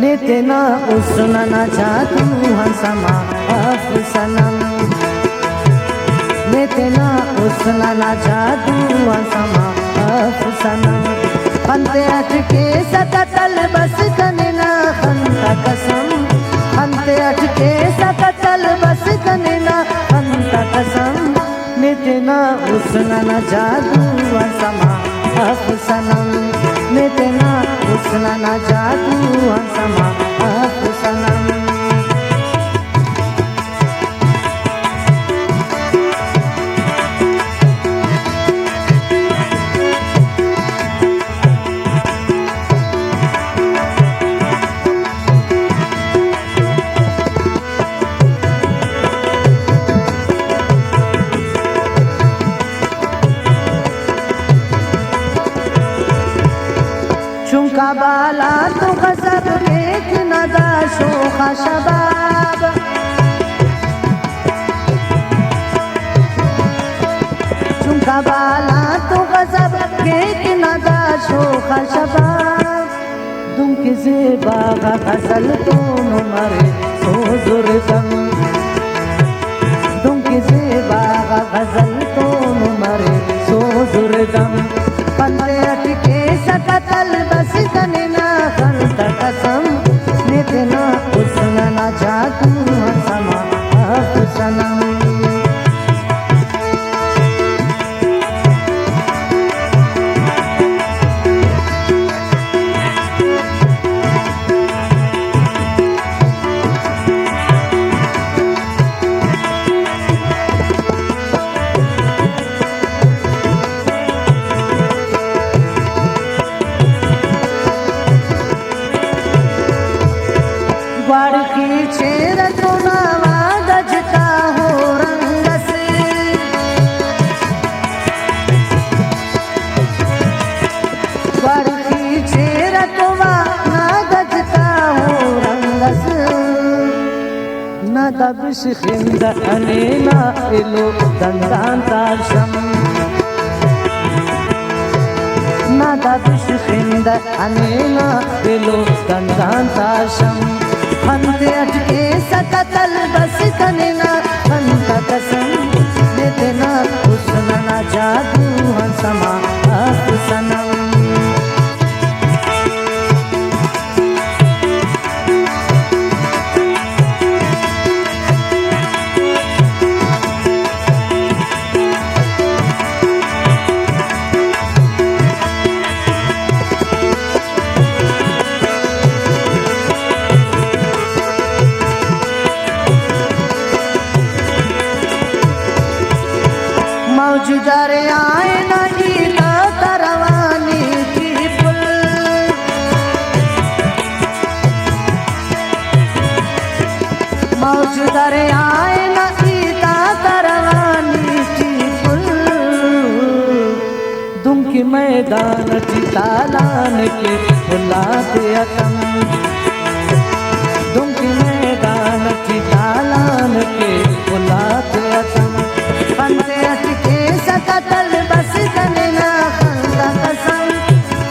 नितना उसना न जादू हंसमा अफसनम नितना उसना न जादू हंसमा अफसनम हंते अटके सकतल बस कनना हंता कसम हंते अटके सकतल बस कनना हंता कसम नितना उसना न जादू हंसमा अफसनम नितना उसना न जादू हंसमा अफसनम चुंका बाला तो गजब एक नदा शोखा शबाब चुंका बाला तो गजब एक नदा शोखा शबाब तुम किसे बागा गजल तो मरे सोजुर दम तुम किसे बागा गजल तो मरे सोजुर दम पंदे अटके सकतल बस कनना खंता कसम नितना उसना न जादू हंसमा अफसनम बाड़ की चेर तो नावा गजता हो रंग से बाड़ की चेर तो ना गजता हो रंग से न दबिश खिंद अनेना इलो दंदान ताशम न दबिश खिंद अनेना इलो दंदान ताशम हंते अटके सकतल बस कनना हंता कसम नितना उसना न जादू हंसमा अफसनम मौजूदर आए नहीं ना करवानी की पुल मौजूदर आए नहीं ना करवानी की पुल दुम की मैदान चितालान के बुलाते अतम दुम की मैदान चितालान के बुलाते अतम हंते अटके सकतल बस कनना खंता कसम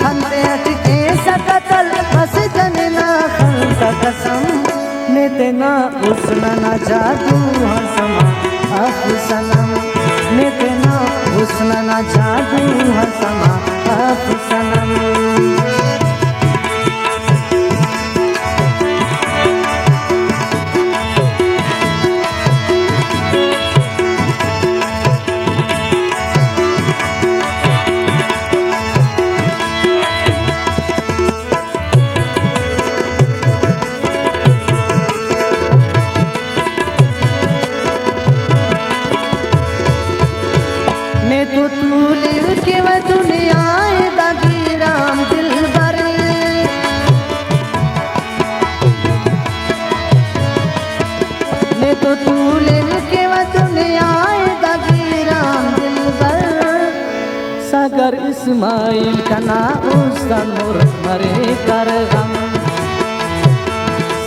हंते अटके सकतल बस कनना खंता कसम नितना उसना न जादू हंसमा अफसनम नितना उसना न जादू हंसमा अफसनम ने तो तू लिव के व दुनिया दागी राम दिल ये तो तूले के वतन आएगा गिरान दिल पर। सागर इस्माइल का ना उसका नूर मरे कर गम,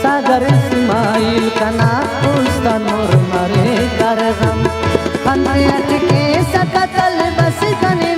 सागर इस्माइल का ना उसका नूर मरे कर गम। के सकतल बस कने